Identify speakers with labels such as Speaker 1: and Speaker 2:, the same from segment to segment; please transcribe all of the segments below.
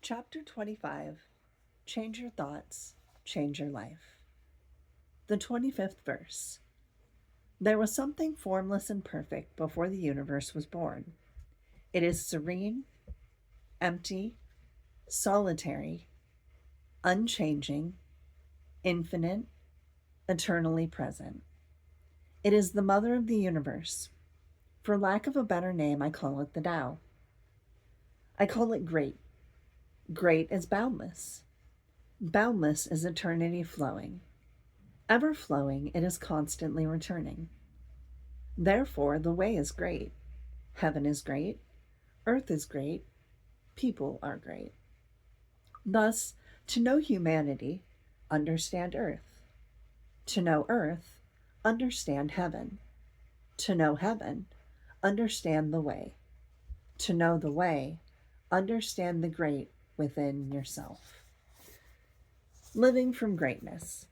Speaker 1: Chapter 25. Change your thoughts, change your life. The 25th verse. There was something formless and perfect before the universe was born. It is serene, empty, solitary, unchanging, infinite, eternally present. It is the mother of the universe. For lack of a better name, I call it the Tao. I call it great. Great is boundless. Boundless is eternity flowing. Ever flowing, it is constantly returning. Therefore, the way is great. Heaven is great. Earth is great. People are great. Thus, to know humanity, understand earth. To know earth, understand heaven. To know heaven, understand the way. To know the way, understand the great within yourself. Living from greatness.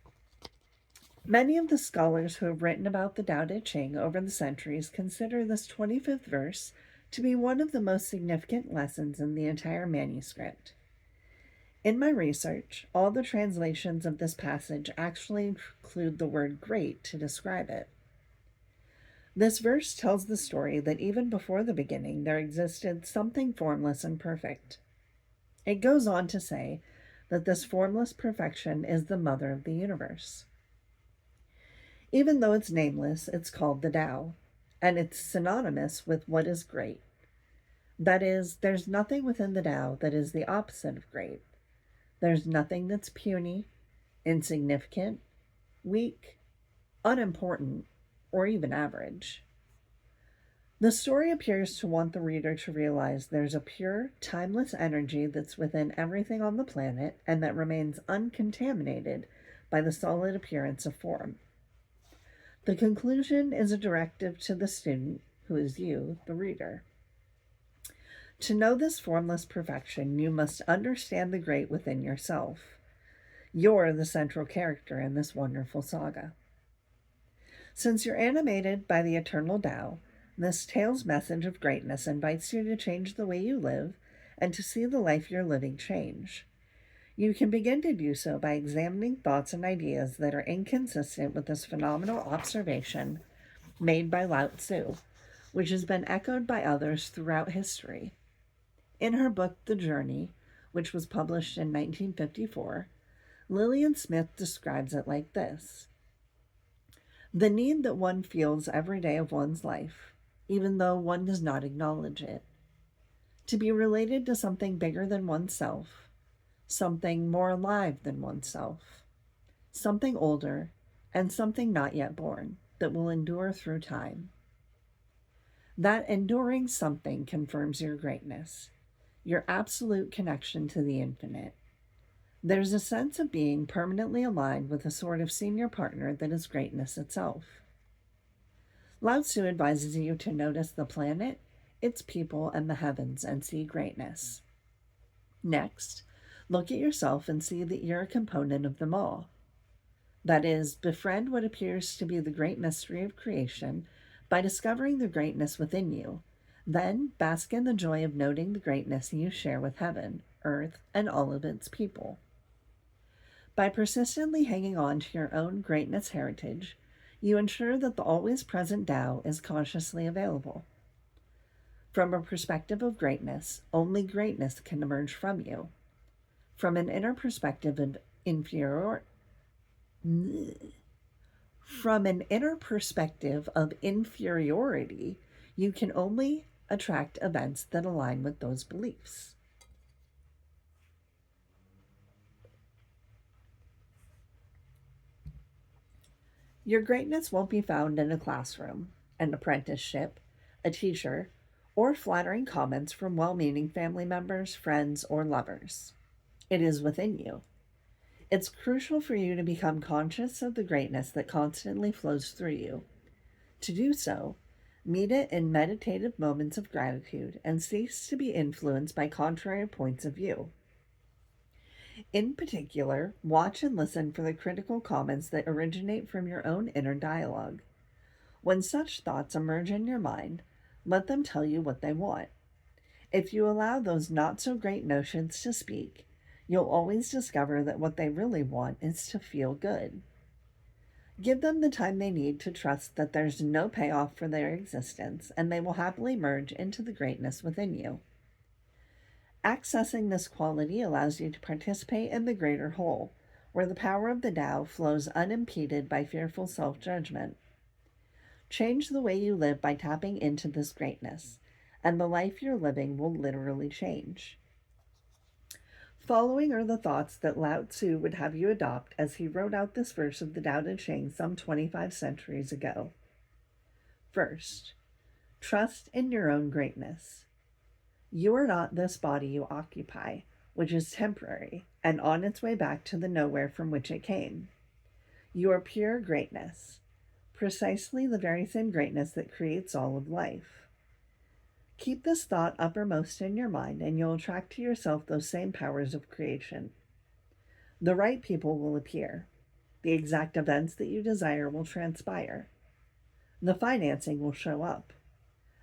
Speaker 1: Many of the scholars who have written about the Tao Te Ching over the centuries consider this 25th verse to be one of the most significant lessons in the entire manuscript. In my research, all the translations of this passage actually include the word great to describe it. This verse tells the story that even before the beginning, there existed something formless and perfect. It goes on to say that this formless perfection is the mother of the universe. Even though it's nameless, it's called the Tao, and it's synonymous with what is great. That is, there's nothing within the Tao that is the opposite of great. There's nothing that's puny, insignificant, weak, unimportant, or even average. The story appears to want the reader to realize there's a pure, timeless energy that's within everything on the planet and that remains uncontaminated by the solid appearance of form. The conclusion is a directive to the student, who is you, the reader. To know this formless perfection, you must understand the great within yourself. You're the central character in this wonderful saga. Since you're animated by the eternal Tao, this tale's message of greatness invites you to change the way you live and to see the life you're living change. You can begin to do so by examining thoughts and ideas that are inconsistent with this phenomenal observation made by Lao Tzu, which has been echoed by others throughout history. In her book, The Journey, which was published in 1954, Lillian Smith describes it like this: the need that one feels every day of one's life, even though one does not acknowledge it, to be related to something bigger than oneself, something more alive than oneself, something older, and something not yet born that will endure through time. That enduring something confirms your greatness, your absolute connection to the infinite. There's a sense of being permanently aligned with a sort of senior partner that is greatness itself. Lao Tzu advises you to notice the planet, its people, and the heavens and see greatness. Next, look at yourself and see that you're a component of them all. That is, befriend what appears to be the great mystery of creation by discovering the greatness within you. Then bask in the joy of noting the greatness you share with heaven, earth, and all of its people. By persistently hanging on to your own greatness heritage, you ensure that the always present Tao is consciously available. From a perspective of greatness, only greatness can emerge from you. From an inner perspective of inferiority, you can only attract events that align with those beliefs. Your greatness won't be found in a classroom, an apprenticeship, a teacher, or flattering comments from well-meaning family members, friends, or lovers. It is within you. It's crucial for you to become conscious of the greatness that constantly flows through you. To do so, meet it in meditative moments of gratitude and cease to be influenced by contrary points of view. In particular, watch and listen for the critical comments that originate from your own inner dialogue. When such thoughts emerge in your mind, let them tell you what they want. If you allow those not so great notions to speak, you'll always discover that what they really want is to feel good. Give them the time they need to trust that there's no payoff for their existence, and they will happily merge into the greatness within you. Accessing this quality allows you to participate in the greater whole, where the power of the Tao flows unimpeded by fearful self-judgment. Change the way you live by tapping into this greatness, and the life you're living will literally change. Following are the thoughts that Lao Tzu would have you adopt as he wrote out this verse of the Tao Te Ching some 25 centuries ago. First, trust in your own greatness. You are not this body you occupy, which is temporary and on its way back to the nowhere from which it came. You are pure greatness, precisely the very same greatness that creates all of life. Keep this thought uppermost in your mind, and you'll attract to yourself those same powers of creation. The right people will appear. The exact events that you desire will transpire. The financing will show up.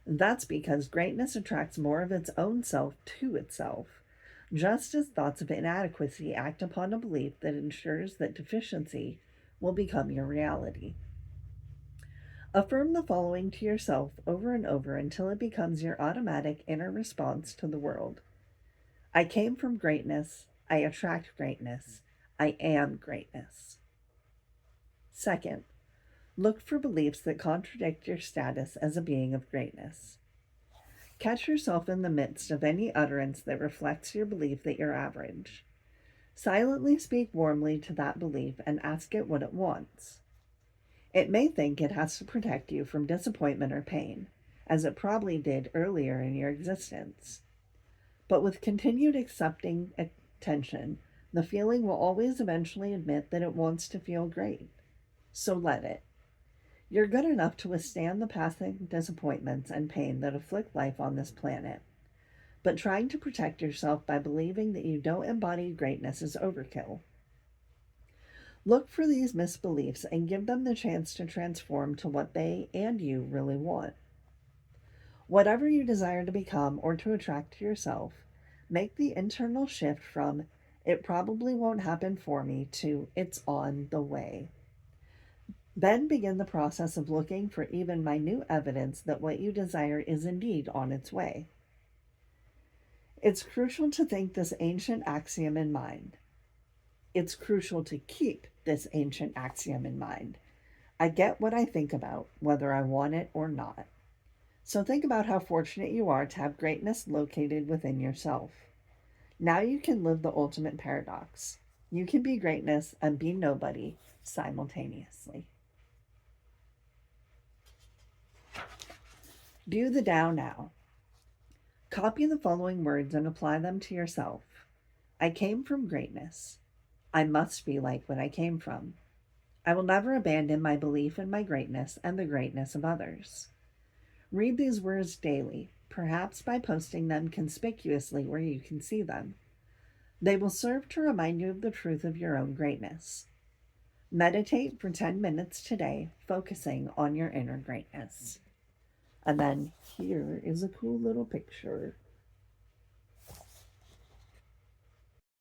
Speaker 1: That's because greatness attracts more of its own self to itself, just as thoughts of inadequacy act upon a belief that ensures that deficiency will become your reality. Affirm the following to yourself over and over until it becomes your automatic inner response to the world. I came from greatness. I attract greatness. I am greatness. Second, look for beliefs that contradict your status as a being of greatness. Catch yourself in the midst of any utterance that reflects your belief that you're average. Silently speak warmly to that belief and ask it what it wants. It may think it has to protect you from disappointment or pain, as it probably did earlier in your existence. But with continued accepting attention, the feeling will always eventually admit that it wants to feel great. So let it. You're good enough to withstand the passing disappointments and pain that afflict life on this planet. But trying to protect yourself by believing that you don't embody greatness is overkill. Look for these misbeliefs and give them the chance to transform to what they and you really want. Whatever you desire to become or to attract to yourself, make the internal shift from "it probably won't happen for me" to "it's on the way." Then begin the process of looking for even minute evidence that what you desire is indeed on its way. It's crucial to think this ancient axiom in mind. It's crucial to keep this ancient axiom in mind. I get what I think about, whether I want it or not. So think about how fortunate you are to have greatness located within yourself. Now you can live the ultimate paradox. You can be greatness and be nobody simultaneously. Do the Tao now. Copy the following words and apply them to yourself. I came from greatness. I must be like what I came from. I will never abandon my belief in my greatness and the greatness of others. Read these words daily, perhaps by posting them conspicuously where you can see them. They will serve to remind you of the truth of your own greatness. Meditate for 10 minutes today, focusing on your inner greatness. And then here is a cool little picture